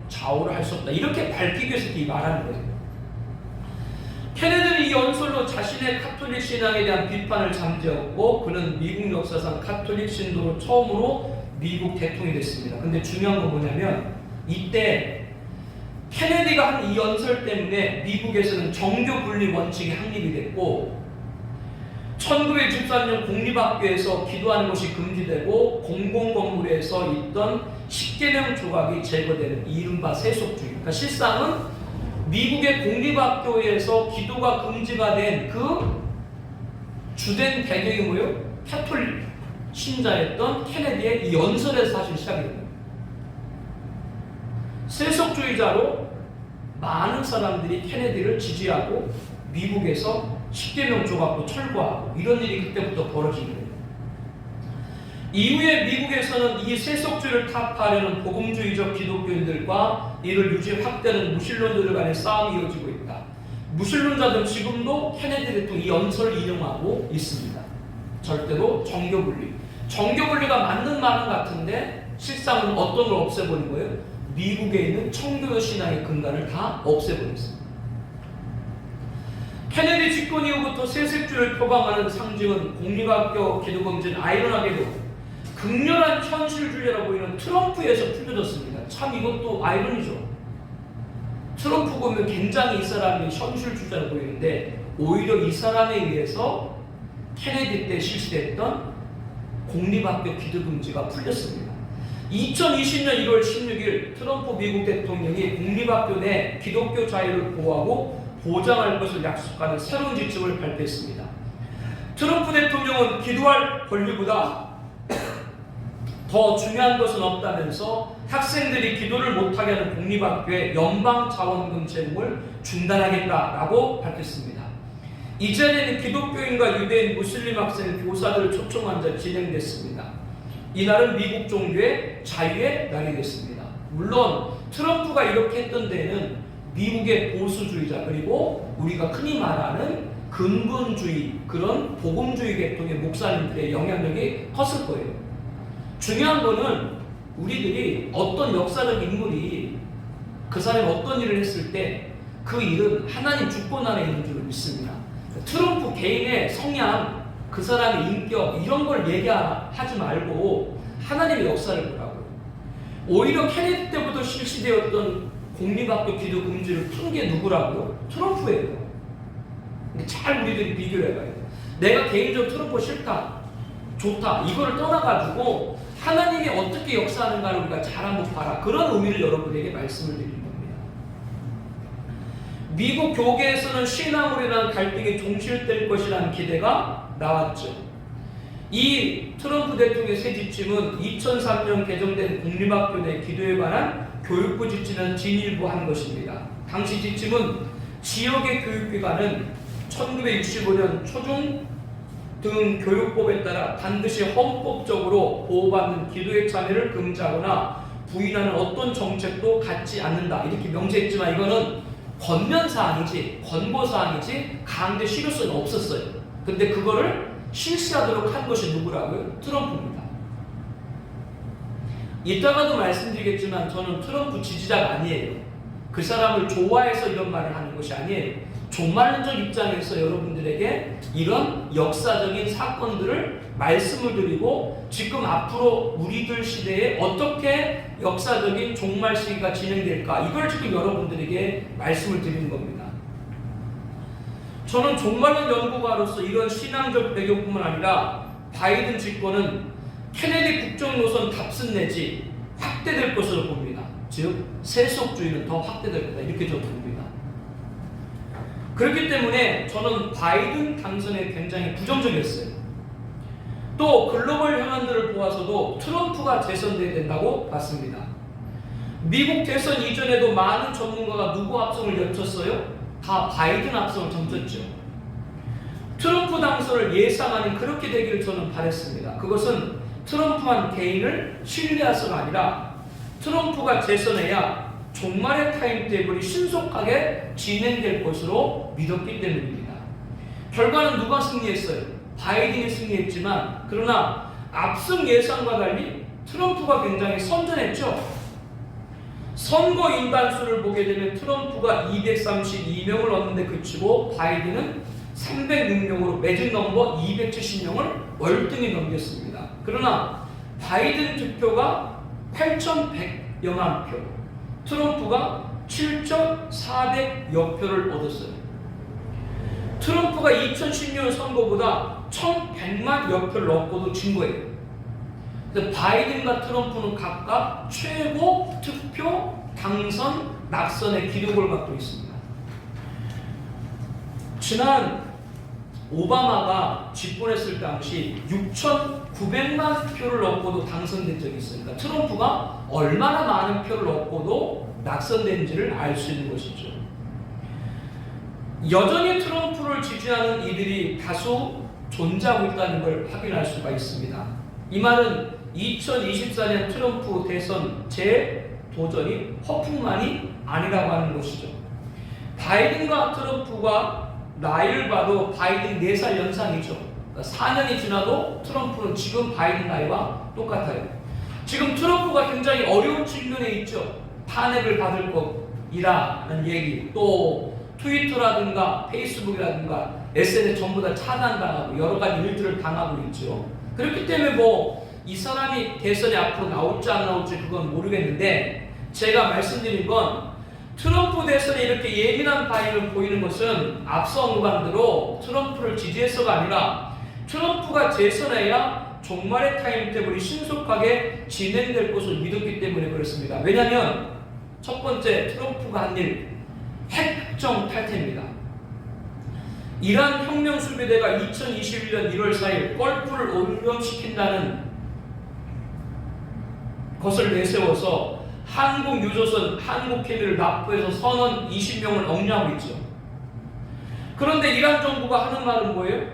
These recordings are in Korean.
좌우를 할 수 없다. 이렇게 밝히기 위해서 이 말하는 거예요. 케네디는 이 연설로 자신의 카톨릭 신앙에 대한 비판을 잠재웠고 그는 미국 역사상 카톨릭 신도로 처음으로 미국 대통령이 됐습니다. 근데 중요한 건 뭐냐면 이때 케네디가 한 이 연설 때문에 미국에서는 정교 분리 원칙이 확립이 됐고 1913년 공립학교에서 기도하는 것이 금지되고 공공건물에서 있던 10계명 조각이 제거되는 이른바 세속주의. 그러니까 실상은 미국의 공립학교에서 기도가 금지가 된 그 주된 배경이 뭐예요? 카톨릭 신자였던 케네디의 이 연설에서 사실 시작이 됩니다. 세속주의자로 많은 사람들이 케네디를 지지하고 미국에서 10계명 조각도 철거하고 이런 일이 그때부터 벌어지게 됩니다. 이후에 미국에서는 이 세속주의를 타파하려는 복음주의적 기독교인들과 이를 유지 확대하는 무신론자들 간의 싸움이 이어지고 있다. 무신론자들은 지금도 케네디 대통령 이 연설을 인용하고 있습니다. 절대로 정교분리. 정교분리가 맞는 말은 같은데 실상은 어떤 걸 없애버린 거예요? 미국에 있는 청교도 신앙의 근간을 다 없애버렸습니다. 케네디 집권 이후부터 세속주의를 표방하는 상징은 공립학교 기독검진 아이러니하게도 극렬한 현실주의라 보이는 트럼프에서 풀려졌습니다. 참 이것도 아이러니죠. 트럼프 보면 굉장히 이 사람이 현실주의자로 보이는데 오히려 이 사람에 의해서 케네디 때 실시됐던 공립학교 기독금지가 풀렸습니다. 2020년 1월 16일 트럼프 미국 대통령이 공립학교 내 기독교 자유를 보호하고 보장할 것을 약속하는 새로운 지침을 발표했습니다. 트럼프 대통령은 기도할 권리보다 더 중요한 것은 없다면서 학생들이 기도를 못하게 하는 공립학교의 연방자원금 제공을 중단하겠다라고 밝혔습니다. 이 자리에는 기독교인과 유대인, 무슬림 학생, 교사들을 초청한 자 진행됐습니다. 이날은 미국 종교의 자유의 날이 됐습니다. 물론 트럼프가 이렇게 했던 데에는 미국의 보수주의자 그리고 우리가 흔히 말하는 근본주의 그런 복음주의 계통의 목사님들의 영향력이 컸을 거예요. 중요한 거는 우리들이 어떤 역사적 인물이 그 사람이 어떤 일을 했을 때 그 일은 하나님 주권 안에 있는 줄 믿습니다. 트럼프 개인의 성향, 그 사람의 인격 이런 걸 얘기하지 말고 하나님의 역사를 보라고요. 오히려 케네디 때부터 실시되었던 공립학교 기도 금지를 푼 게 누구라고요? 트럼프예요. 근데 잘 우리들이 비교를 해봐야 돼요. 내가 개인적으로 트럼프 싫다, 좋다 이거를 떠나가지고 하나님이 어떻게 역사하는가를 우리가 잘 한번 봐라. 그런 의미를 여러분에게 말씀을 드리는 겁니다. 미국 교계에서는 신앙으로 인한 갈등이 종식될 것이라는 기대가 나왔죠. 이 트럼프 대통령의 새 지침은 2003년 개정된 공립학교 내 기도에 관한 교육부 지침을 진일보한 것입니다. 당시 지침은 지역의 교육기관은 1965년 초중 등 교육법에 따라 반드시 헌법적으로 보호받는 기도의 참여를 금지하거나 부인하는 어떤 정책도 갖지 않는다. 이렇게 명시했지만 이거는 권면사항이지 권고사항이지 강제 실효성이 없었어요. 근데 그거를 실시하도록 한 것이 누구라고요? 트럼프입니다. 이따가도 말씀드리겠지만 저는 트럼프 지지자가 아니에요. 그 사람을 좋아해서 이런 말을 하는 것이 아니에요. 종말론적 입장에서 여러분들에게 이런 역사적인 사건들을 말씀을 드리고 지금 앞으로 우리들 시대에 어떻게 역사적인 종말 시기가 진행될까 이걸 지금 여러분들에게 말씀을 드리는 겁니다. 저는 종말론 연구가로서 이런 신앙적 배경뿐만 아니라 바이든 집권은 케네디 국정 노선 답습 내지 확대될 것으로 봅니다. 즉 세속주의는 더 확대될 거다 이렇게 저는 봅니다. 그렇기 때문에 저는 바이든 당선에 굉장히 부정적이었어요. 또 글로벌 현안들을 보아서도 트럼프가 재선돼야 된다고 봤습니다. 미국 대선 이전에도 많은 전문가가 누구 합성을 외쳤어요? 다 바이든 합성을 점쳤죠. 트럼프 당선을 예상하는 그렇게 되기를 저는 바랬습니다. 그것은 트럼프한 개인을 신뢰해서가 아니라 트럼프가 재선해야 종말의 타임테이블이 신속하게 진행될 것으로 믿었기 때문입니다. 결과는 누가 승리했어요? 바이든이 승리했지만 그러나 앞선 예상과 달리 트럼프가 굉장히 선전했죠. 선거 인단수를 보게 되면 트럼프가 232명을 얻는데 그치고 바이든은 306명으로 매직 넘버 270명을 월등히 넘겼습니다. 그러나 바이든 득표가 8,100여만 표, 트럼프가 7,400여 표를 얻었어요. 트럼프가 2016년 선거보다 1,100만 표를 얻고도 진 거예요. 바이든과 트럼프는 각각 최고 투표, 당선, 낙선의 기록을 갖고 있습니다. 지난 오바마가 집권했을 당시 6,900만 표를 얻고도 당선된 적이 있으니까 트럼프가 얼마나 많은 표를 얻고도 낙선된지를 알 수 있는 것이죠. 여전히 트럼프를 지지하는 이들이 다수 존재하고 있다는 걸 확인할 수가 있습니다. 이 말은 2024년 트럼프 대선 재도전이 허풍만이 아니라고 하는 것이죠. 바이든과 트럼프가 나이를 봐도 바이든 4살 연상이죠. 그러니까 4년이 지나도 트럼프는 지금 바이든 나이와 똑같아요. 지금 트럼프가 굉장히 어려운 측면에 있죠. 탄핵을 받을 것이라는 얘기, 또 트위터라든가 페이스북이라든가 SNS 전부 다 차단당하고 여러 가지 일들을 당하고 있죠. 그렇기 때문에 이 사람이 대선에 앞으로 나올지 안 나올지 그건 모르겠는데, 제가 말씀드린 건 트럼프 대선에 이렇게 예민한 반응을 보이는 것은 앞서 언급한 대로 트럼프를 지지해서가 아니라 트럼프가 재선해야 종말의 타임테이블이 신속하게 진행될 것을 믿었기 때문에 그렇습니다. 왜냐하면 첫 번째, 트럼프가 한 일, 핵정 탈퇴입니다. 이란 혁명수비대가 2021년 1월 4일 걸프를 오염시킨다는 것을 내세워서 한국 유조선, 한국해비를 납부해서 선원 20명을 억류하고 있죠. 그런데 이란 정부가 하는 말은 뭐예요?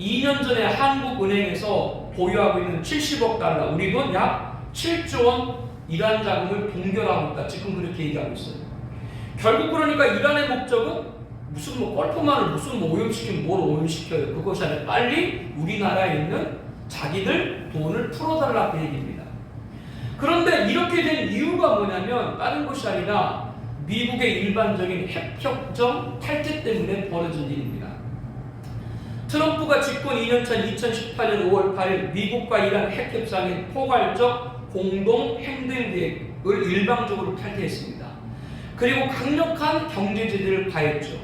2년 전에 한국은행에서 보유하고 있는 70억 달러, 우리 돈 약 7조 원 이란 자금을 동결하고 있다. 지금 그렇게 얘기하고 있어요. 결국 그러니까 이란의 목적은 무슨 걸프만을 무슨 오염시키면 뭘 오염시켜요. 그것이 아니라 빨리 우리나라에 있는 자기들 돈을 풀어달라고 얘기입니다. 그런데 이렇게 된 이유가 뭐냐면 다른 것이 아니라 미국의 일반적인 핵협정 탈퇴 때문에 벌어진 일입니다. 트럼프가 집권 2년차 2018년 5월 8일 미국과 이란 핵협상인 포괄적 공동 행동계획을 일방적으로 탈퇴했습니다. 그리고 강력한 경제 제재를 가했죠.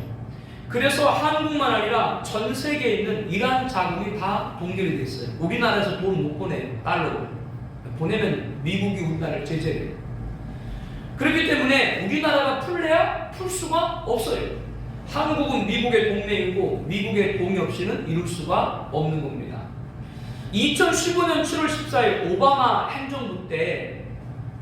그래서 한국만 아니라 전 세계에 있는 이란 자금이 다 동결이 됐어요. 우리나라에서 돈 못 보내요. 달러로. 보내면 미국이 우리나라를 제재해요. 그렇기 때문에 우리나라가 풀래야 풀 수가 없어요. 한국은 미국의 동맹이고 미국의 동의 없이는 이룰 수가 없는 겁니다. 2015년 7월 14일 오바마 행정부 때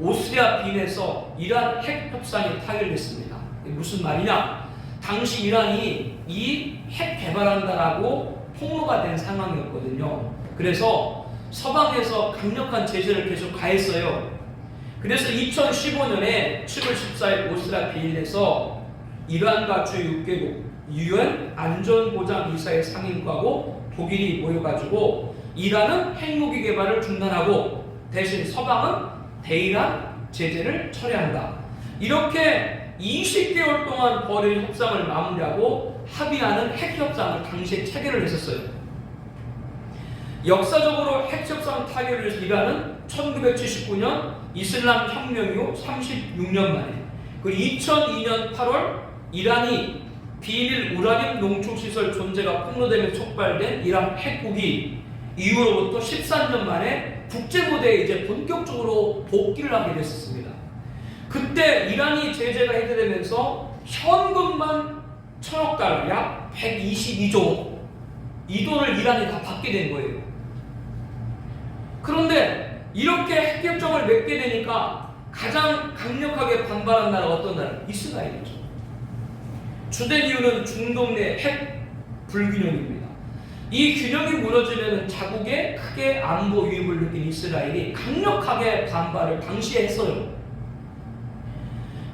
오스트리아 빈에서 이란 핵 협상이 타결됐습니다. 무슨 말이냐? 당시 이란이 이 핵 개발한다라고 폭로가 된 상황이었거든요. 그래서 서방에서 강력한 제재를 계속 가했어요. 그래서 2015년에 7월 14일 오스트리아 빈에서 이란과 주요 6개국 UN 안전보장이사회 상임국하고 독일이 모여가지고 이란은 핵무기 개발을 중단하고 대신 서방은 대이란 제재를 철회한다. 이렇게 20개월 동안 벌인 협상을 마무리하고 합의하는 핵협상을 당시에 체결을 했었어요. 역사적으로 핵협상 타결을 위해서 이란은 1979년 이슬람 혁명 이후 36년 만에, 그리고 2002년 8월 이란이 비밀 우라늄 농축시설 존재가 폭로되며 촉발된 이란 핵국이 이후로부터 13년 만에 국제무대에 이제 본격적으로 복귀를 하게 됐었습니다. 그때 이란이 제재가 해제되면서 현금만 1,000억 달러, 약 122조 원, 이 돈을 이란이 다 받게 된 거예요. 그런데 이렇게 핵협정을 맺게 되니까 가장 강력하게 반발한 나라가 어떤 나라? 이스라엘이죠. 주된 이유는 중동 내 핵 불균형입니다. 이 균형이 무너지면 자국에 크게 안보 위협을 느낀 이스라엘이 강력하게 반발을 당시에 했어요.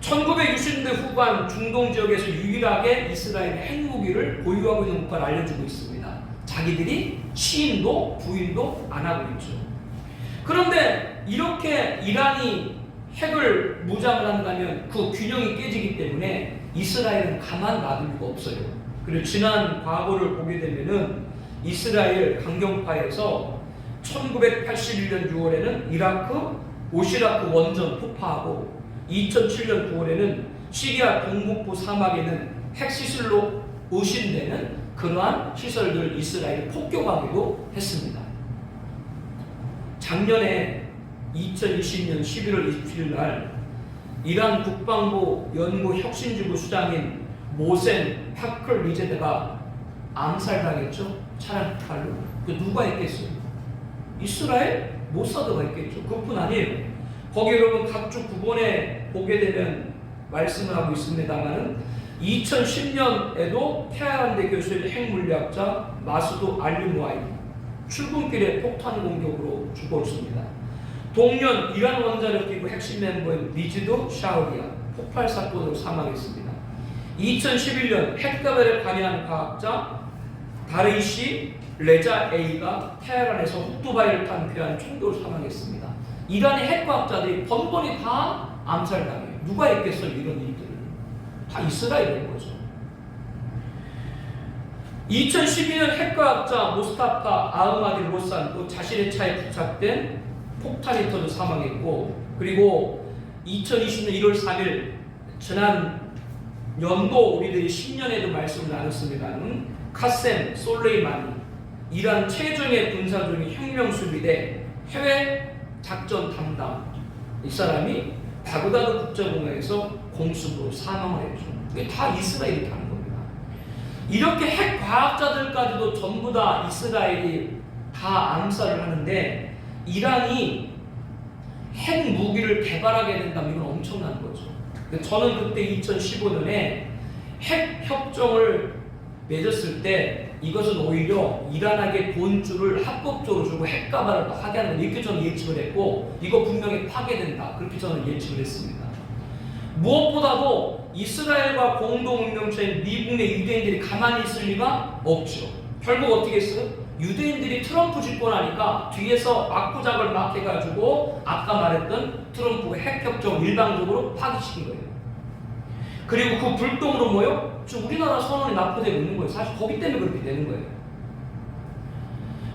1960년대 후반 중동 지역에서 유일하게 이스라엘의 핵무기를 보유하고 있는 국가를 알려주고 있습니다. 자기들이 시인도 부인도 안 하고 있죠. 그런데 이렇게 이란이 핵을 무장을 한다면 그 균형이 깨지기 때문에 이스라엘은 가만 놔둘 리가 없어요. 그리고 지난 과거를 보게 되면은 이스라엘 강경파에서 1981년 6월에는 이라크 오시라크 원전 폭파하고 2007년 9월에는 시리아 동북부 사막에는 핵시설로 의심되는 그러한 시설들을 이스라엘이 폭격하기도 했습니다. 작년에 2020년 11월 27일 날 이란 국방부 연구 혁신지구 수장인 모센 파클리제드가 암살당했죠. 차량칼로. 그 누가 했겠어요? 이스라엘 모사드가 했겠죠. 그뿐 아니에요. 거기 여러분 각주 9번에 보게 되면 말씀을 하고 있습니다만은 2010년에도 테헤란대 교수의 핵물리학자 마수드 알리무아이 출근길에 폭탄 공격으로 죽었습니다. 동년 이란 원자력기구 핵심 멤버인 미지도 샤우리아 폭발 사건으로 사망했습니다. 2011년 핵개발에 관여한 과학자 다리시 레자 A가 테헤란에서 훅두바이를 탄 괴한 총격으로 사망했습니다. 이란의 핵과학자들이 번번이 다 암살당해요. 누가 했겠어요? 이런 일들을. 다 이스라엘인 거죠. 2012년 핵과학자 모스타파 아흐마디 로산도 자신의 차에 부착된 폭탄이 터져 사망했고, 그리고 2020년 1월 3일 지난 연도 우리들이 10년에도 말씀을 나눴습니다는 카셈 솔레이마니 이란 최정예 군사중위 혁명수비대 해외 작전 담당 이 사람이 바그다드 국제공항에서 공습으로 사망을 했죠. 이게 다 이스라엘이 하는 겁니다. 이렇게 핵 과학자들까지도 전부 다 이스라엘이 다 암살을 하는데 이란이 핵 무기를 개발하게 된다면 이건 엄청난 거죠. 저는 그때 2015년에 핵 협정을 맺었을 때 이것은 오히려 이란에게 돈줄을 합법적으로 주고 핵 개발을 하게 하는 거 이렇게 저는 예측을 했고 이거 분명히 파괴된다 그렇게 저는 예측을 했습니다. 무엇보다도 이스라엘과 공동운명체인 미국 내 유대인들이 가만히 있을 리가 없죠. 결국 어떻게 했어요? 유대인들이 트럼프 집권하니까 뒤에서 막부작을 막 해가지고 아까 말했던 트럼프가 핵협정을 일방적으로 파기시킨 거예요. 그리고 그 불똥으로 뭐요? 지금 우리나라 선언이 납부되고 있는 거예요. 사실 거기 때문에 그렇게 되는 거예요.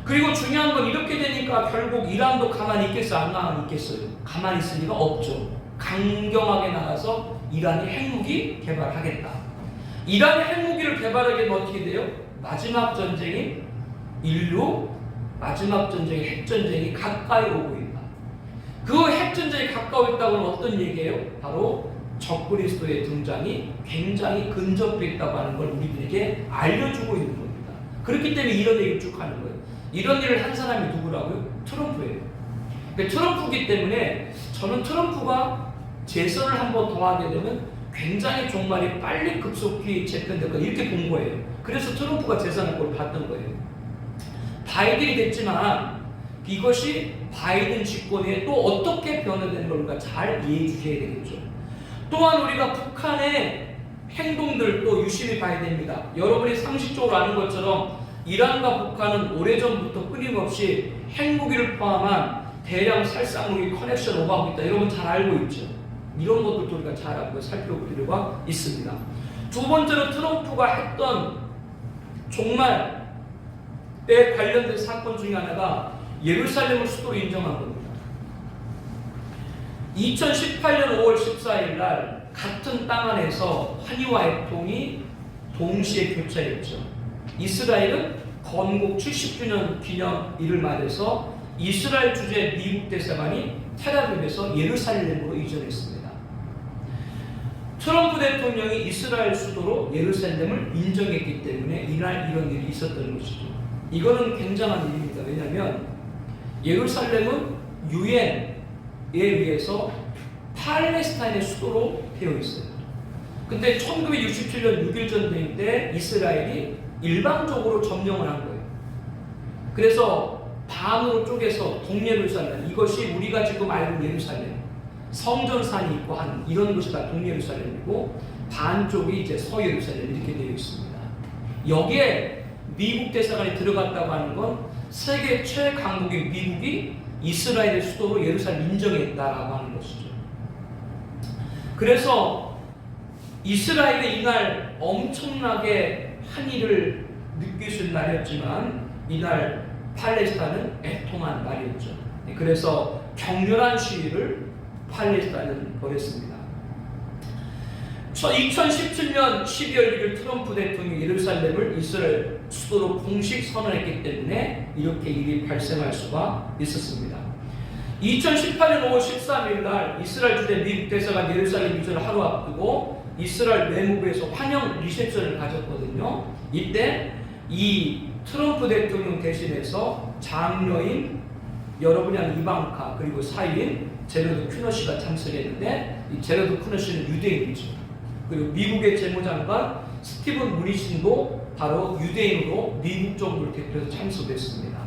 그리고 중요한 건 이렇게 되니까 결국 이란도 가만히 있겠어요? 안 가만히 있겠어요? 가만히 있을 리가 없죠. 강경하게 나가서 이란이 핵무기 개발하겠다. 이란이 핵무기를 개발하게 되면 어떻게 돼요? 마지막 전쟁이 인류 마지막 전쟁 핵전쟁이 가까이 오고 있다. 그 핵전쟁이 가까이 있다고는 어떤 얘기예요? 바로 적그리스도의 등장이 굉장히 근접해 있다고 하는 걸 우리들에게 알려주고 있는 겁니다. 그렇기 때문에 이런 얘기를 쭉 하는 거예요. 이런 일을 한 사람이 누구라고요? 트럼프예요. 트럼프이기 때문에 저는 트럼프가 재선을 한번 더 하게 되면 굉장히 종말이 빨리 급속히 재편될 거 이렇게 본 거예요. 그래서 트럼프가 재선할 걸 봤던 거예요. 바이든이 됐지만 이것이 바이든 집권에 또 어떻게 변화되는 걸 우리가 잘 이해해 주셔야 되겠죠. 또한 우리가 북한의 행동들도 유심히 봐야 됩니다. 여러분이 상식적으로 아는 것처럼 이란과 북한은 오래전부터 끊임없이 핵무기를 포함한 대량 살상무기 커넥션 오가고 있다. 여러분 잘 알고 있죠. 이런 것들도 우리가 잘 알고 살펴볼 필요가 있습니다. 두 번째로 트럼프가 했던 종말에 관련된 사건 중에 하나가 예루살렘을 수도로 인정한 겁니다. 2018년 5월 14일 날 같은 땅 안에서 환희와 애통이 동시에 교차했죠. 이스라엘은 건국 70주년 기념일을 맞아서 이스라엘 주재 미국 대사관이 텔아비브에서 예루살렘으로 이전했습니다. 트럼프 대통령이 이스라엘 수도로 예루살렘을 인정했기 때문에 이날 이런 일이 있었던 것이죠. 이거는 굉장한 일입니다. 왜냐하면 예루살렘은 유엔에 의해서 팔레스타인의 수도로 되어 있어요. 근데 1967년 6.1 전쟁 때 이스라엘이 일방적으로 점령을 한 거예요. 그래서 반으로 쪼개서 동예루살렘, 이것이 우리가 지금 알고 있는 예루살렘, 성전산이 있고 한 이런 것이 다 동예루살렘이고 반쪽이 이제 서예루살렘 이렇게 되어 있습니다. 여기에 미국 대사관이 들어갔다고 하는 건 세계 최강국인 미국이 이스라엘의 수도로 예루살렘 인정했다라고 하는 것이죠. 그래서 이스라엘이 이날 엄청나게 환희를 느낄 수 있는 날이었지만 이날 팔레스타인은 애통한 날이었죠. 그래서 격렬한 시위를 팔레스타인은 벌였습니다. 2017년 12월 1일 트럼프 대통령이 예루살렘을 이스라엘 수도로 공식 선언했기 때문에 이렇게 일이 발생할 수가 있었습니다. 2018년 5월 13일 날 이스라엘 주재 미국 대사관 예루살렘 이전을 하루 앞두고 이스라엘 내무부에서 환영 리셉션을 가졌거든요. 이때 이 트럼프 대통령 대신해서 장녀인 여러분이 아는 이방카 그리고 사위인 제러드 큐너시가 참석했는데 이 제러드 큐너시는 유대인이죠. 그리고 미국의 재무장관 스티븐 무니신도 바로 유대인으로 미국 정부를 대표해서 참석했습니다.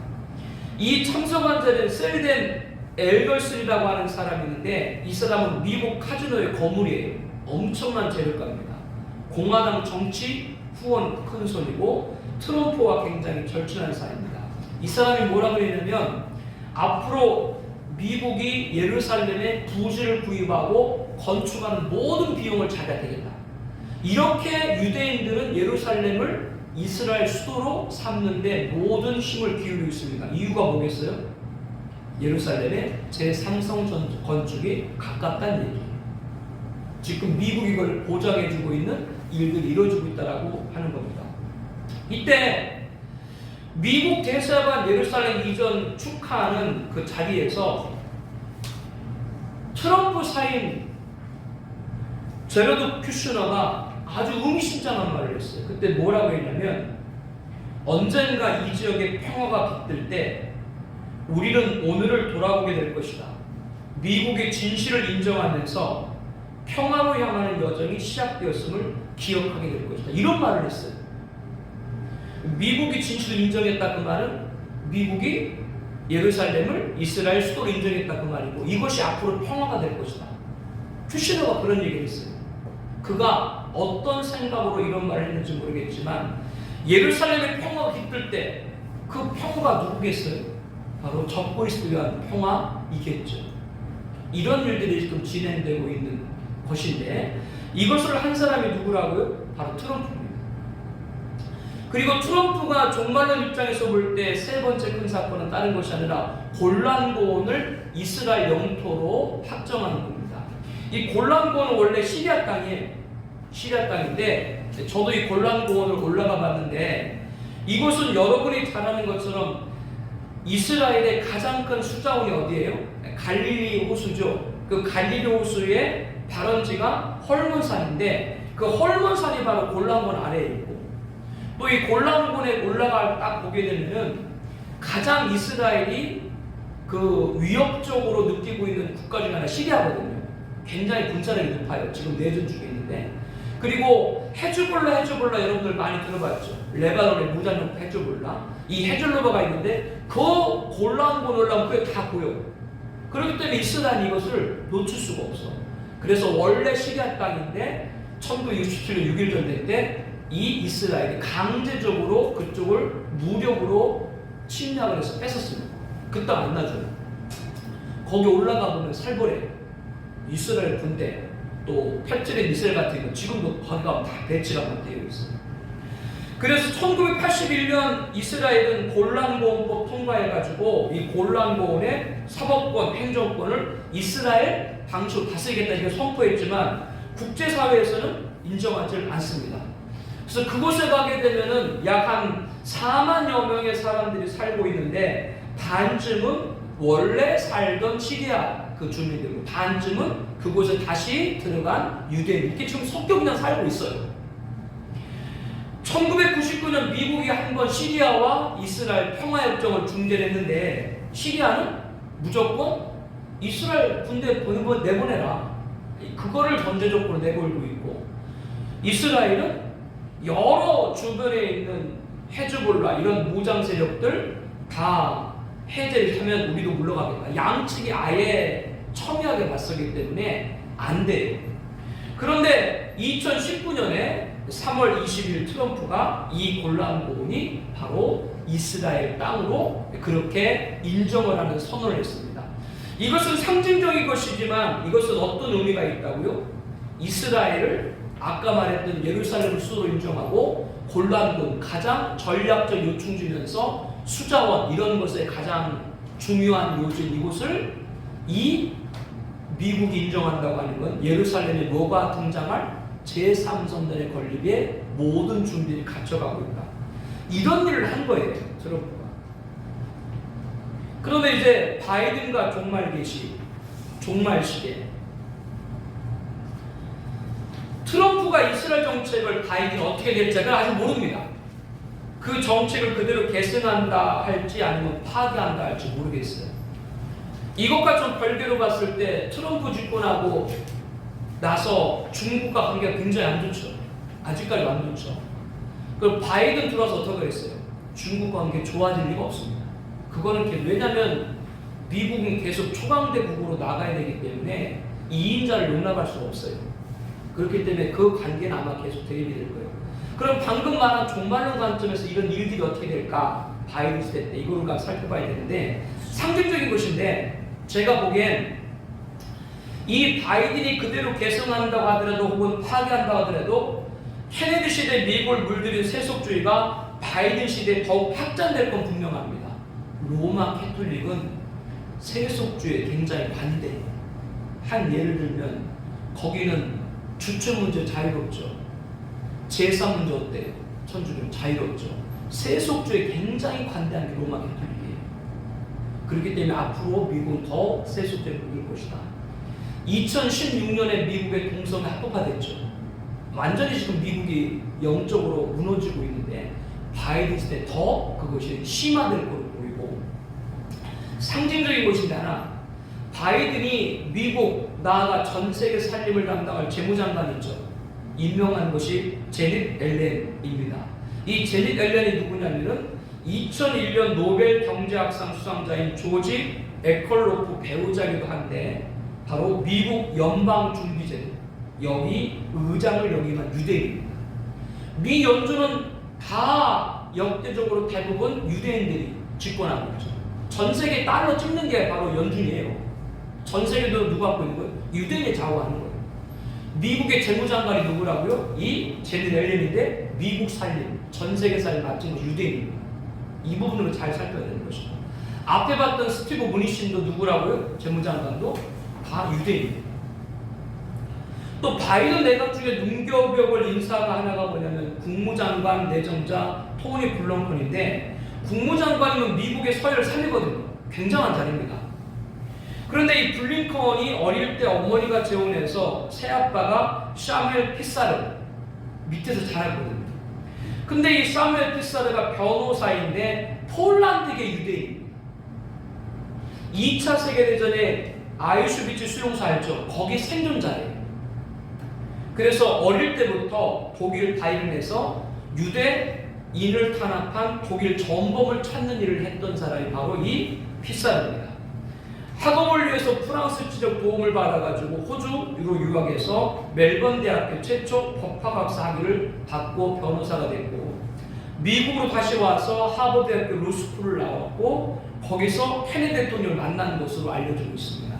이 참석한 자는 셀덴 엘걸슨이라고 하는 사람이 있는데 이 사람은 미국 카지노의 거물이에요. 엄청난 재력가입니다. 공화당 정치 후원 큰손이고 트럼프와 굉장히 절친한 사람입니다. 이 사람이 뭐라고 했냐면 앞으로 미국이 예루살렘에 부지를 구입하고 건축하는 모든 비용을 자기가 되겠다. 이렇게 유대인들은 예루살렘을 이스라엘 수도로 삼는데 모든 힘을 기울이고 있습니다. 이유가 뭐겠어요? 예루살렘의 제3성 건축이 가깝다는 얘기예요. 지금 미국이 이걸 보장해주고 있는 일들이 이루어지고 있다고 하는 겁니다. 이때 미국 대사관 예루살렘 이전 축하하는 그 자리에서 트럼프 사인 제러드 큐셔너가 아주 의미심장한 말을 했어요. 그때 뭐라고 했냐면 언젠가 이 지역에 평화가 깃들 때 우리는 오늘을 돌아보게 될 것이다. 미국의 진실을 인정하면서 평화로 향하는 여정이 시작되었음을 기억하게 될 것이다. 이런 말을 했어요. 미국이 진실을 인정했다 그 말은 미국이 예루살렘을 이스라엘 수도로 인정했다 그 말이고 이것이 앞으로 평화가 될 것이다. 큐시너가 그런 얘기를 했어요. 그가 어떤 생각으로 이런 말을 했는지 모르겠지만 예루살렘의 평화가 깃들 때 그 평화가 누구겠어요? 바로 적그리스도에 의한 평화이겠죠. 이런 일들이 지금 진행되고 있는 것인데 이것을 한 사람이 누구라고요? 바로 트럼프입니다. 그리고 트럼프가 종말론 입장에서 볼 때 세 번째 큰 사건은 다른 것이 아니라 골란고원을 이스라엘 영토로 확정하는 겁니다. 이 골란고원은 원래 시리아 땅이에요. 시리아 땅인데 저도 이 골란고원을 올라가 봤는데 이곳은 여러분이 잘 아는 것처럼 이스라엘의 가장 큰 수자원이 어디예요? 갈릴리 호수죠. 그 갈릴리 호수의 발원지가 헐몬산인데 그 헐몬산이 바로 골란고원 아래에 있고 또 이 골란고원에 올라가 딱 보게 되면 가장 이스라엘이 그 위협적으로 느끼고 있는 국가 중에 하나 시리아거든요. 굉장히 군사력이 높아요. 지금 내전 중에 있는데 그리고 헤즈볼라 여러분들 많이 들어봤죠. 레바논의 무장력 헤즈볼라 이 헤즐로바가 있는데 그 골란고원 올라오면 그게 다 보여요. 그렇기 때문에 이스라엘이 이것을 놓칠 수가 없어. 그래서 원래 시리아 땅인데 1967년 6.1 전쟁 때 이 이스라엘이 강제적으로 그쪽을 무력으로 침략을 해서 뺏었습니다. 그 땅 안 놔줘요. 거기 올라가 보면 살벌해요. 이스라엘 군대 또 팔찌의 미사일 같은 거 지금도 거기가 다 배치가 되어 있어요. 그래서 1981년 이스라엘은 골란고원법 통과해가지고 이 골란고원의 사법권, 행정권을 이스라엘 방식으로 다스리겠다 이렇게 선포했지만 국제사회에서는 인정하지 않습니다. 그래서 그곳에 가게 되면은 약 한 4만여 명의 사람들이 살고 있는데 반쯤은 원래 살던 시리아 그 주민들이고 반쯤은 그곳에 다시 들어간 유대인 이렇게 지금 섞여 그냥 살고 있어요. 1999년 미국이 한 번 시리아와 이스라엘 평화협정을 중재했는데 시리아는 무조건 이스라엘 군대 내보내라. 그거를 전제 조건으로 내걸고 있고 이스라엘은 여러 주변에 있는 헤즈볼라 이런 무장 세력들 다 해제를 하면 우리도 물러가겠다. 양측이 아예 첨예하게 맞서기 때문에 안 돼요. 그런데 2019년에 3월 20일 트럼프가 이 골란고원이 바로 이스라엘 땅으로 그렇게 인정을 하는 선언을 했습니다. 이것은 상징적인 것이지만 이것은 어떤 의미가 있다고요? 이스라엘을 아까 말했던 예루살렘을 수도로 인정하고 골란군 가장 전략적 요충지면서 수자원 이런 것에 가장 중요한 요지인 이곳을 이 미국이 인정한다고 하는 건 예루살렘에 뭐가 등장할 제3선단의 건립에 모든 준비를 갖춰가고 있다. 이런 일을 한 거예요. 트럼프가. 그러면 이제 바이든과 종말 시대. 트럼프가 이스라엘 정책을 바이든이 어떻게 될지를 아직 모릅니다. 그 정책을 그대로 계승한다 할지 아니면 파기한다 할지 모르겠어요. 이것과 좀 별개로 봤을 때 트럼프 집권하고 나서 중국과 관계가 굉장히 안 좋죠. 아직까지 안 좋죠. 그럼 바이든 들어와서 어떻게 했어요? 중국 관계 좋아질 리가 없습니다. 그거는 왜냐하면 미국은 계속 초강대국으로 나가야 되기 때문에 2인자를 용납할 수가 없어요. 그렇기 때문에 그 관계는 아마 계속 대립이 될 거예요. 그럼 방금 말한 종말론 관점에서 이런 일들이 어떻게 될까? 바이든 시대 때 이걸 우리가 살펴봐야 되는데 상징적인 것인데 제가 보기엔 이 바이든이 그대로 계승한다고 하더라도 혹은 파괴한다고 하더라도 케네디 시대 미국을 물들인 세속주의가 바이든 시대에 더욱 확장될 건 분명합니다. 로마 캐톨릭은 세속주의에 굉장히 반대. 한 예를 들면 거기는 주체 문제 자유롭죠. 제사 문제 어때요? 천주교 자유롭죠. 세속주의에 굉장히 관대한 게 로마 캐톨릭이에요. 그렇기 때문에 앞으로 미국은 더 세속주의를 이길 것이다. 2016년에 미국의 동성애 합법화됐죠. 완전히 지금 미국이 영적으로 무너지고 있는데 바이든 시대 더 그것이 심화될 것으로 보이고 상징적인 것인데 하나 바이든이 미국 나아가 전 세계 살림을 담당할 재무장관이 있죠. 임명한 것이 제닛 앨런입니다. 이 제닛 앨런이 누구냐면은 2001년 노벨 경제학상 수상자인 조지 에컬로프 배우자이기도 한데 바로 미국 연방준비제 여기 의장을 역임한 유대인입니다. 미 연준은 다 역대적으로 대부분 유대인들이 집권하고 있죠. 전 세계 달러 찍는 게 바로 연준이에요. 전 세계도 누가 갖고 있는 거예요? 유대인이 좌우하는 거예요. 미국의 재무장관이 누구라고요? 이 제닛 앨런인데 미국 살림, 전 세계 살림 맡은 건 유대인입니다. 이 부분으로 잘 살펴야 되는 것이고 앞에 봤던 스티브 무니신도 누구라고요? 재무장관도 다 유대인입니다. 또 바이든 내각 중에 눈겨겨볼 인사가 하나가 뭐냐면 국무장관 내정자 토니 블렁컨인데 국무장관이면 미국의 서열을 살리거든요. 굉장한 자리입니다. 그런데 이 블링컨이 어릴 때 어머니가 재혼해서 새아빠가 샤멜 피사르 밑에서 자랐거든요. 근데 이 샤멜 피사르가 변호사인데 폴란드계 유대인. 2차 세계대전에 아우슈비츠 수용소 알죠? 거기 생존자예요. 그래서 어릴 때부터 독일 바이른에서 유대인을 탄압한 독일 전범을 찾는 일을 했던 사람이 바로 이 피사르입니다. 학업을 위해서 프랑스 지적 도움을 받아가지고 호주로 유학해서 멜번 대학교 최초 법학학사 학위를 받고 변호사가 됐고 미국으로 다시 와서 하버드 대학교 로스쿨을 나왔고 거기서 케네디 대통령을 만난 것으로 알려지고 있습니다.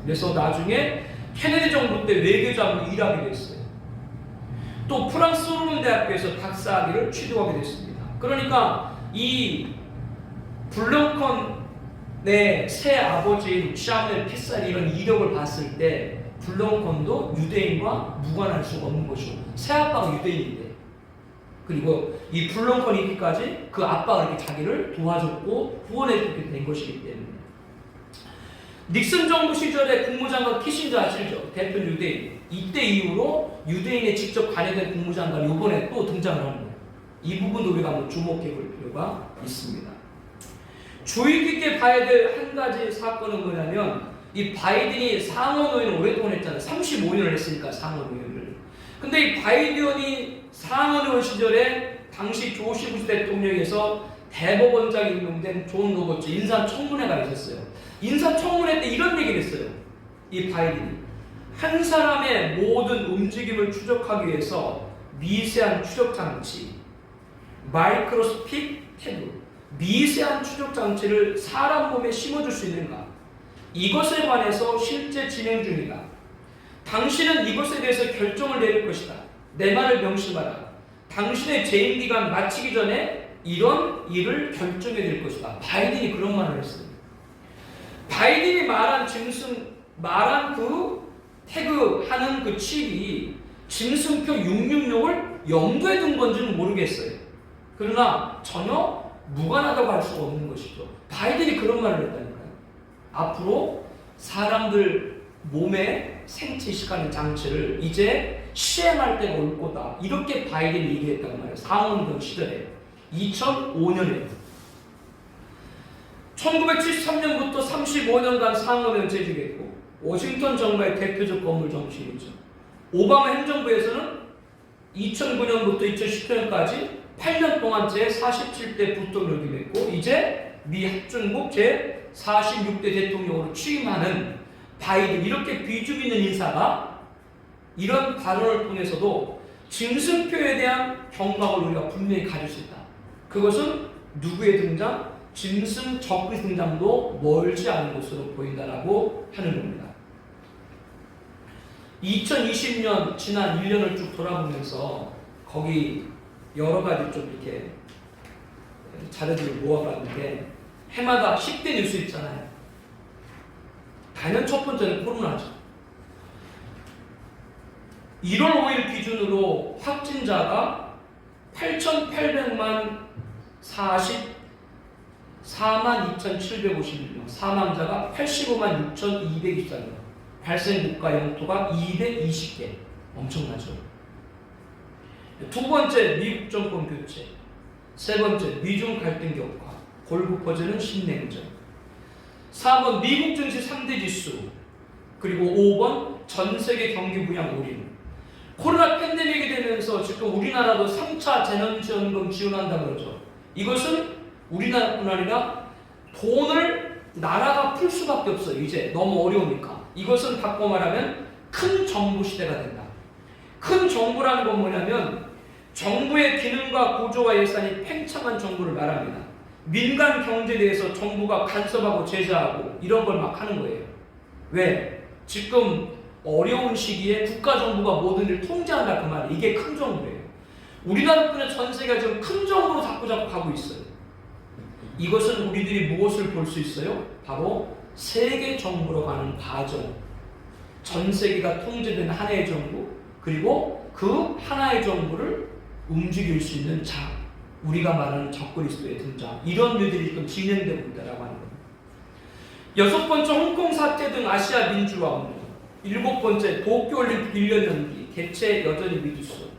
그래서 나중에 케네디 정부 때 외교장으로 일하게 됐어요. 또 프랑스 소르본 대학교에서 박사학위를 취득하게 됐습니다. 그러니까 이 블렁컨의 새 아버지인 샤멜 피사리 이런 이력을 봤을 때 블렁컨도 유대인과 무관할 수가 없는 것이고 새 아빠가 유대인인데 그리고 이 블렁컨이 있기까지 그 아빠가 이렇게 자기를 도와줬고 후원해줬게 된 것이기 때문에 닉슨 정부 시절에 국무장관 키신저 아시죠? 대표 유대인. 이때 이후로 유대인에 직접 관여된 국무장관이 이번에 또 등장을 하는 거예요. 이 부분도 우리가 한번 주목해 볼 필요가 있습니다. 주의 깊게 봐야 될 한 가지 사건은 뭐냐면 이 바이든이 상원의원을 오랫동안 했잖아요. 35년을 했으니까 상원의원을. 근데 이 바이든이 상원의원 시절에 당시 조시 부시 대통령에서 대법원장이 임명된 존 로버츠 인사청문회가 있었어요. 인사청문회 때 이런 얘기를 했어요. 이 바이든이 한 사람의 모든 움직임을 추적하기 위해서 미세한 추적 장치, 마이크로스틱 태그, 미세한 추적 장치를 사람 몸에 심어줄 수 있는가? 이것에 관해서 실제 진행 중이다. 당신은 이것에 대해서 결정을 내릴 것이다. 내 말을 명심하라. 당신의 재임 기간 마치기 전에 이런 일을 결정해야 될 것이다. 바이든이 그런 말을 했어요. 바이든이 말한 그 태그하는 그 칩이 짐승표 666을 염두에 둔 건지는 모르겠어요. 그러나 전혀 무관하다고 할 수가 없는 것이죠. 바이든이 그런 말을 했다니까요. 앞으로 사람들 몸에 생체 이식하는 장치를 이제 시행할 때가 올 거다. 이렇게 바이든이 얘기했단 말이에요. 상원동 시절에 2005년에 1973년부터 35년간 상원을 재직했고 워싱턴 정부의 대표적 건물 정치인이죠. 오바마 행정부에서는 2009년부터 2010년까지 8년 동안 제47대 부통령을 역임했고 이제 미 합중국 제46대 대통령으로 취임하는 바이든, 이렇게 비중 있는 인사가 이런 발언을 통해서도 짐승표에 대한 경각을 우리가 분명히 가질 수 있다. 그것은 누구의 등장? 짐승 적의 등장도 멀지 않은 것으로 보인다라고 하는 겁니다. 2020년 지난 1년을 쭉 돌아보면서 거기 여러 가지 좀 이렇게 자료들을 모아봤는데 해마다 10대 뉴스 있잖아요. 당연 첫 번째는 코로나죠. 1월 5일 기준으로 확진자가 8,800만 44만 2,751명, 사망자가 85만 6,224명, 발생 국가 영토가 220개, 엄청나죠. 두 번째, 미국 정권 교체. 세 번째, 미중 갈등 격화, 골고 퍼지는 신냉전. 4번, 미국 증시 3대 지수. 그리고 5번, 전 세계 경기 부양 올인. 코로나 팬데믹이 되면서 지금 우리나라도 3차 재난지원금 지원한다고 그러죠. 이것은 우리나라뿐 아니라 돈을 나라가 풀 수밖에 없어요. 이제 너무 어려우니까. 이것은 바꿔 말하면 큰 정부 시대가 된다. 큰 정부라는 건 뭐냐면 정부의 기능과 구조와 예산이 팽창한 정부를 말합니다. 민간 경제에 대해서 정부가 간섭하고 제재하고 이런 걸 막 하는 거예요. 왜? 지금 어려운 시기에 국가정부가 모든 일을 통제한다 그 말이에요. 이게 큰 정부예요. 우리나라뿐만 전 세계가 지금 큰 정부로 자꾸 가고 있어요. 이것은 우리들이 무엇을 볼 수 있어요? 바로 세계 정부로 가는 과정. 전 세계가 통제된 하나의 정부, 그리고 그 하나의 정부를 움직일 수 있는 자, 우리가 말하는 적그리스도의 등장, 이런 일들이 지금 진행되고 있다고 하는 겁니다. 6번째, 홍콩 사태 등 아시아 민주화 운동. 7번째, 도쿄올림픽 1년 연기, 개최 여전히 미지수.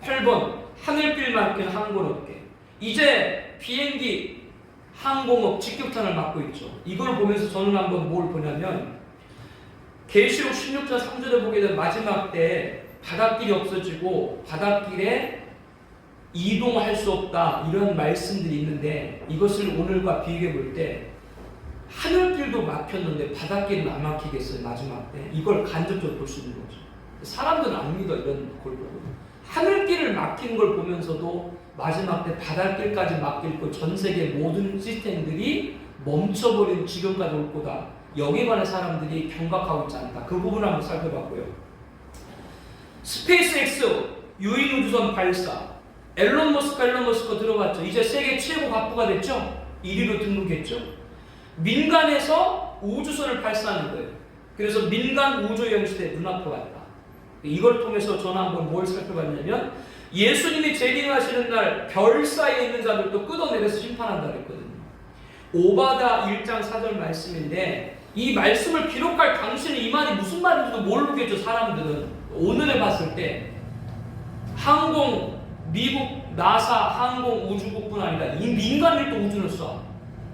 8번, 하늘길 막힌 항공업계. 이제 비행기 항공업 직격탄을 맞고 있죠. 이걸 보면서 저는 한번 뭘 보냐면 계시록 16장 3절에 보게 된 마지막 때 바닷길이 없어지고 바닷길에 이동할 수 없다, 이런 말씀들이 있는데 이것을 오늘과 비교해 볼 때 하늘길도 막혔는데 바닷길은 안 막히겠어요. 마지막 때 이걸 간접적으로 볼 수 있는 거죠. 사람들은 안 믿어. 이런 걸 보고 하늘길을 막힌 걸 보면서도 마지막 때 바닷길까지 막힐 거, 전 세계 모든 시스템들이 멈춰버린 지금까지 올 거다. 여기에 관해 사람들이 경각하고 있지 않다. 그 부분을 한번 살펴봤고요. 스페이스X 유인 우주선 발사. 앨런 머스크 들어봤죠? 이제 세계 최고 갑부가 됐죠? 1위로 등극했죠? 민간에서 우주선을 발사하는 거예요. 그래서 민간 우주여행 시대 눈앞에 왔다. 이걸 통해서 저는 한번 뭘 살펴봤냐면 예수님이 재림하시는 날 별 사이에 있는 자들도 끌어내려서 심판한다 그랬거든요. 오바다 1장 4절 말씀인데 이 말씀을 기록할 당시는 이 말이 무슨 말인지도 모르겠죠. 사람들은 오늘에 봤을 때 미국 나사 항공우주국뿐 아니라 이 민간일도 우주를 쏴.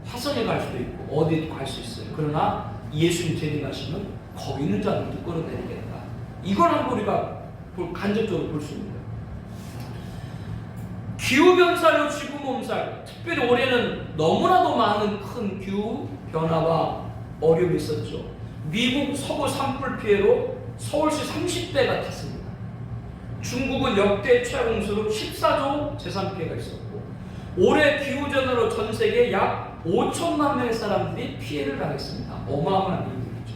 화성에 갈 수도 있고 어디에도 갈 수 있어요. 그러나 예수님 재림하시면 거기 있는 자들도 끌어내리겠다. 이걸 한번 우리가 간접적으로 볼 수 있는 거예요. 기후변화로 지구 몸살, 특별히 올해는 너무나도 많은 큰 기후 변화와 어려움이 있었죠. 미국 서부 산불 피해로 서울시 30대가 탔습니다. 중국은 역대 최홍수로 14조 재산 피해가 있었고 올해 기후변화로 전 세계 약 5천만 명의 사람들이 피해를 당했습니다. 어마어마한 일들이죠.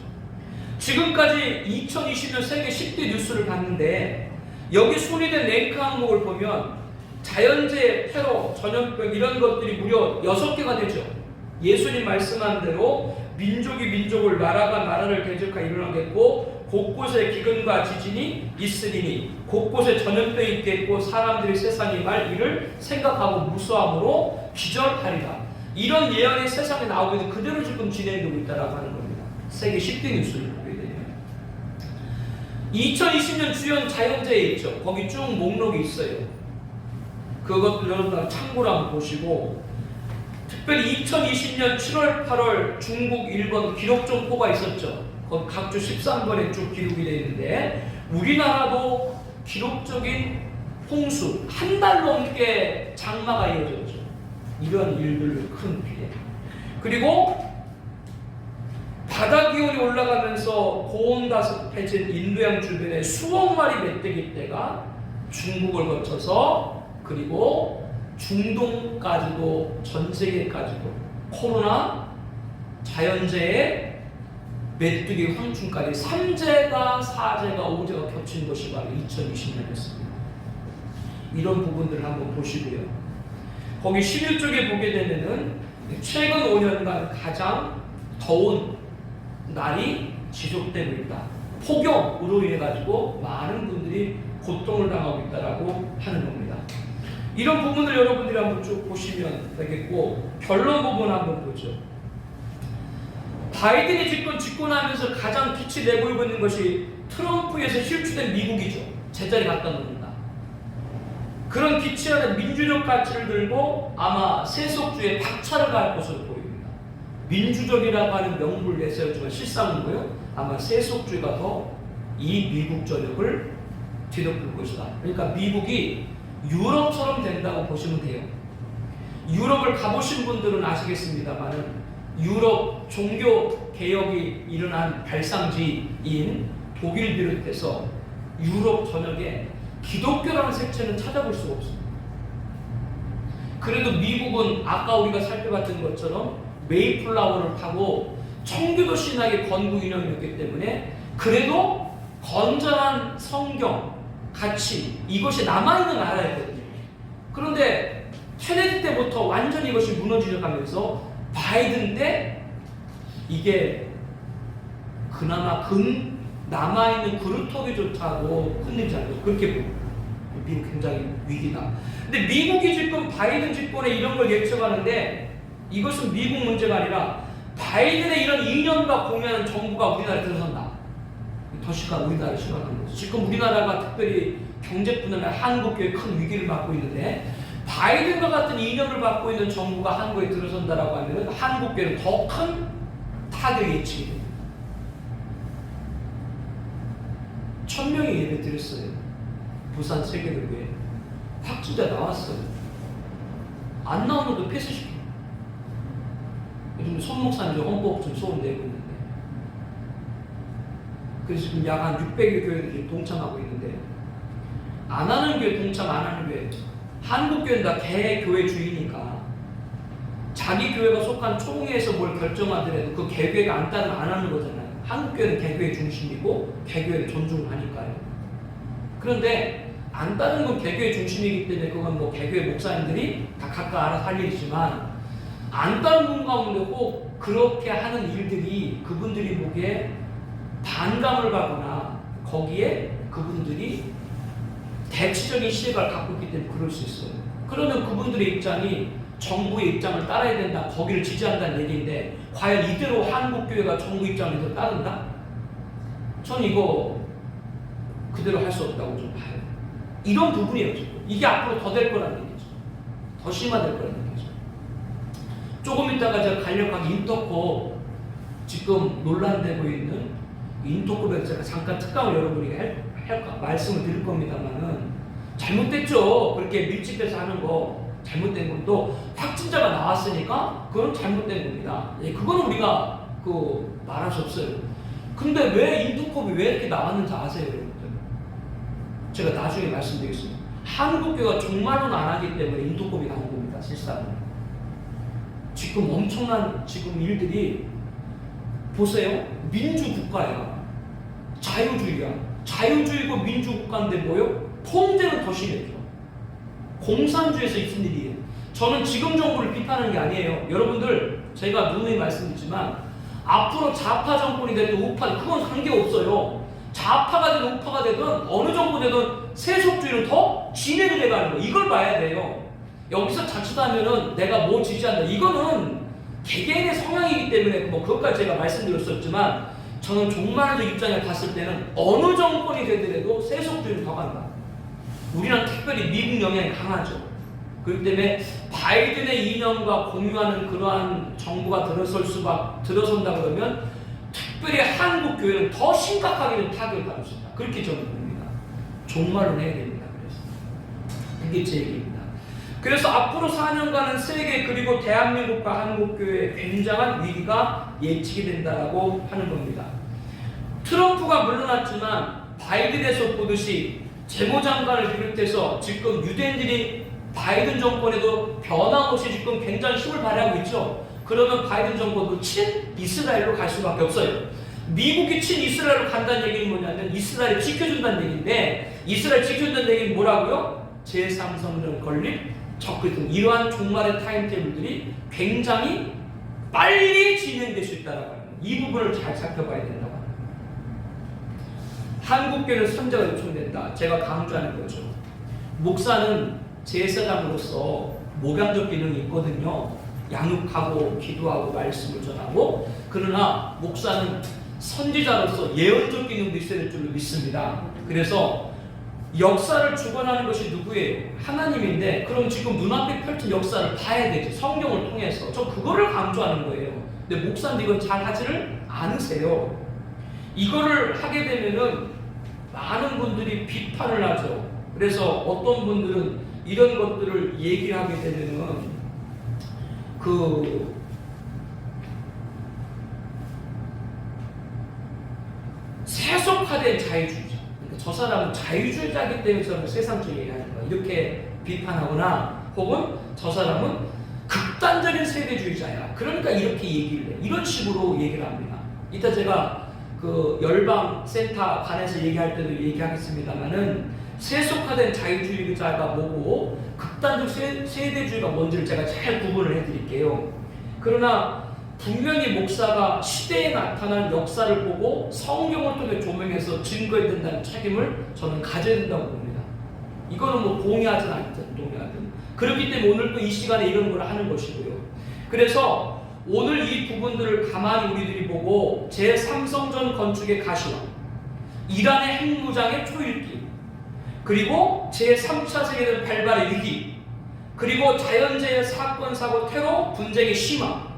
지금까지 2020년 세계 10대 뉴스를 봤는데 여기 순위된 랭크 항목을 보면 자연재해, 테러, 전염병 이런 것들이 무려 6개가 되죠. 예수님 말씀한 대로 민족이 민족을, 나라가 나라를 대적하여 일어나겠고 곳곳에 기근과 지진이 있으리니 곳곳에 전염병이 있겠고 사람들이 세상의 말 이를 생각하고 무수함으로 기절하리라. 이런 예언이 세상에 나오고 있는 그대로 지금 진행되고 있다라고 하는 겁니다. 세계 10대 뉴스를 보게 되면 2020년 주연 자연재해 있죠. 거기 쭉 목록이 있어요. 그것도 여러분 참고로 한번 보시고, 특별히 2020년 7월, 8월 중국, 일본 기록적 폭우가 있었죠. 거기 각주 13번에 쭉 기록이 되어 있는데 우리나라도 기록적인 홍수, 한 달 넘게 장마가 이어졌죠. 이런 일들 큰 피해. 그리고 바다 기온이 올라가면서 고온가스pe진 인도양 주변에 수억 마리 멧돼지떼가 중국을 거쳐서 그리고 중동까지도 전 세계까지도 코로나, 자연재해, 메뚜기 황충까지 3재가 4재가 5재가 겹친 것이 바로 2020년이었습니다. 이런 부분들을 한번 보시고요. 거기 11쪽에 보게 되면은 최근 5년간 가장 더운 날이 지속되고 있다. 폭염으로 인해 가지고 많은 분들이 고통을 당하고 있다라고 하는 겁니다. 이런 부분을 여러분들이 한번 쭉 보시면 되겠고, 결론 부분 한번 보죠. 바이든이 집권하면서 가장 빛이 내보이고 있는 것이 트럼프에서 실추된 미국이죠. 제자리 갖다 놓는다. 그런 빛이 하는 민주적 가치를 들고 아마 세속주의에 박차를 가할 것으로 보입니다. 민주적이라고 하는 명분을 내세우지만 실상은요, 아마 세속주의가 더 이 미국 전역을 뒤덮을 것이다. 그러니까 미국이 유럽처럼 된다고 보시면 돼요. 유럽을 가보신 분들은 아시겠습니다만은 유럽 종교 개혁이 일어난 발상지인 독일 비롯해서 유럽 전역에 기독교라는 색채는 찾아볼 수가 없습니다. 그래도 미국은 아까 우리가 살펴봤던 것처럼 메이플라워를 파고 청교도 신학의 건국 이념이었기 때문에 그래도 건전한 성경, 가치 이것이 남아있는 나라였거든요. 그런데 케네디 때부터 완전히 이것이 무너지려 가면서 바이든 때 이게 그나마 남아있는 그루터기조차도 흔들지 않고 그렇게 보고 미국 굉장히 위기다. 근데 미국이 지금 바이든 집권에 이런 걸 예측하는데 이것은 미국 문제가 아니라 바이든의 이런 이념과 공유하는 정부가 우리나라에 들어선다. 더 심각한 우리나라를 심각한 거죠. 지금 우리나라가 특별히 경제 분야에 한국교회 큰 위기를 맞고 있는데 바이든과 같은 이념을 갖고 있는 정부가 한국에 들어선다라고 하면 한국교회는 더 큰 타격이 예측이 됩니다. 1000명이 예배 드렸어요. 부산 세계대교회. 확진자 나왔어요. 안 나오는 것도 폐쇄시켜. 요즘 손 목사님 헌법 좀 소원 내고 있는데. 그래서 지금 약 한 600여 교회들이 동참하고 있는데, 안 하는 교회, 동참 안 하는 교회. 한국교회는 다 개교회 주의니까 자기 교회가 속한 총회에서 뭘 결정하더라도 그 개교회가 안 따르면 안 하는 거잖아요. 한국교회는 개교회 중심이고 개교회를 존중을 하니까요. 그런데 안 따르는 건 개교회 중심이기 때문에 그건 뭐 개교회 목사님들이 다 각각 알아서 할 일이지만 안 따르는 분 가운데 꼭 그렇게 하는 일들이 그분들이 보기에 반감을 가거나 거기에 그분들이 대치적인 시각을 갖고 있기 때문에 그럴 수 있어요. 그러면 그분들의 입장이 정부의 입장을 따라야 된다, 거기를 지지한다는 얘기인데 과연 이대로 한국교회가 정부 입장을 따른다? 전 이거 그대로 할 수 없다고 좀 봐요. 이런 부분이에요. 지금. 이게 앞으로 더 될 거라는 얘기죠. 더 심화될 거라는 얘기죠. 조금 있다가 제가 간략하게 인터컵 지금 논란되고 있는 인터컵에 제가 잠깐 특강을 여러분에게 말씀을 드릴 겁니다만은 잘못됐죠. 그렇게 밀집해서 하는 거 잘못된 건 또 확진자가 나왔으니까 그건 잘못된 겁니다. 예, 그건 우리가 말할 수 없어요. 근데 왜 인터컵이 왜 이렇게 나왔는지 아세요, 여러분들? 제가 나중에 말씀드리겠습니다. 한국교회가 종말은 안 하기 때문에 인터컵이 나온 겁니다, 실상은. 지금 엄청난 지금 일들이 보세요. 민주국가야. 자유주의야. 자유주의고 민주국가인데 뭐요? 통제는 더 심해져. 공산주의에서 있은 일이에요. 저는 지금 정부를 비판하는 게 아니에요. 여러분들 제가 누누이 말씀드리지만 앞으로 좌파 정권이 되든 우파, 그건 관계없어요. 좌파가 되든 우파가 되든 어느 정도 되든 세속주의는 더 진행이 돼가는 거예요. 이걸 봐야 돼요. 여기서 자칫하면은 내가 뭐 지지한다, 이거는 개개인의 성향이기 때문에 뭐 그것까지 제가 말씀드렸었지만, 저는 종말론적 입장에 봤을 때는 어느 정권이 되더라도 세속주의는 더 간다. 우리는 특별히 미국 영향이 강하죠. 그렇기 때문에 바이든의 이념과 공유하는 그러한 정부가 들어선다 그러면 특별히 한국 교회는 더 심각하게 좀 타격을 받을 수 있다. 그렇게 저는 봅니다. 종말론 해야 됩니다. 그래서 이게 제 얘기입니다. 그래서 앞으로 4년간은 세계 그리고 대한민국과 한국교회에 굉장한 위기가 예측이 된다고 하는 겁니다. 트럼프가 물러났지만 바이든에서 보듯이 재무장관을 비롯해서 지금 유대인들이 바이든 정권에도 변함없이 지금 굉장히 힘을 발휘하고 있죠. 그러면 바이든 정권도 친이스라엘로 갈 수밖에 없어요. 미국이 친이스라엘로 간다는 얘기는 뭐냐면 이스라엘을 지켜준다는 얘기인데, 이스라엘 지켜준다는 얘기는 뭐라고요? 제3성전 건립, 적그리스도, 이러한 종말의 타임테이블들이 굉장히 빨리 진행될 수 있다라고 합니다. 이 부분을 잘 살펴봐야 된다고 합니다. 한국교회는 선제가 요청된다. 제가 강조하는 거죠. 목사는 제사장으로서 목양적 기능이 있거든요. 양육하고 기도하고 말씀을 전하고, 그러나 목사는 선지자로서 예언적 기능도 있어야 될 줄로 믿습니다. 그래서 역사를 주관하는 것이 누구예요? 하나님인데, 그럼 지금 눈앞에 펼친 역사를 봐야 되죠. 성경을 통해서. 저 그거를 강조하는 거예요. 근데 목사님 이건 잘 하지를 않으세요. 이거를 하게 되면은 많은 분들이 비판을 하죠. 그래서 어떤 분들은 이런 것들을 얘기를 하게 되면은 세속화된 자유주의자. 그러니까 저 사람은 자유주의자이기 때문에 저는 세상주의 얘기하는 거야. 이렇게 비판하거나, 혹은 저 사람은 극단적인 세대주의자야. 그러니까 이렇게 얘기를 해. 이런 식으로 얘기를 합니다. 이따 제가 그 열방센터 관해서 얘기할 때도 얘기하겠습니다만은, 세속화된 자유주의자가 뭐고 극단적 세대주의가 뭔지를 제가 잘 구분을 해드릴게요. 그러나 분명히 목사가 시대에 나타난 역사를 보고 성경을 통해 조명해서 증거해야 된다는 책임을 저는 가져야 된다고 봅니다. 이거는 뭐 동의하든 아니든 동의하든. 그렇기 때문에 오늘 또 이 시간에 이런 걸 하는 것이고요. 그래서 오늘 이 부분들을 가만히 우리들이 보고 제3성전 건축의 가시화, 이란의 핵무장의 초읽기, 그리고 제3차 세계대전 발발의 위기, 그리고 자연재해, 사건, 사고, 테러, 분쟁의 심화,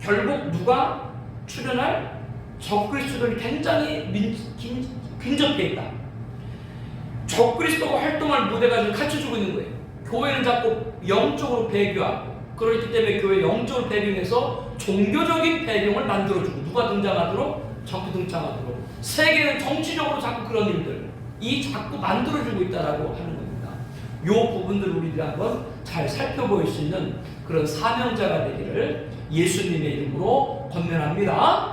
결국 누가 출현할? 적그리스도들이 굉장히 근접해 있다. 적그리스도가 활동할 무대가 지금 갖춰주고 있는 거예요. 교회는 자꾸 영적으로 배교하고, 그렇기 때문에 교회 영적으로 배경해서 종교적인 배경을 만들어주고, 누가 등장하도록? 적이 등장하도록. 세계는 정치적으로 자꾸 그런 일들 이 자꾸 만들어주고 있다라고 하는 겁니다. 이 부분들을 우리들이 한번 잘 살펴볼 수 있는 그런 사명자가 되기를 예수님의 이름으로 권면합니다.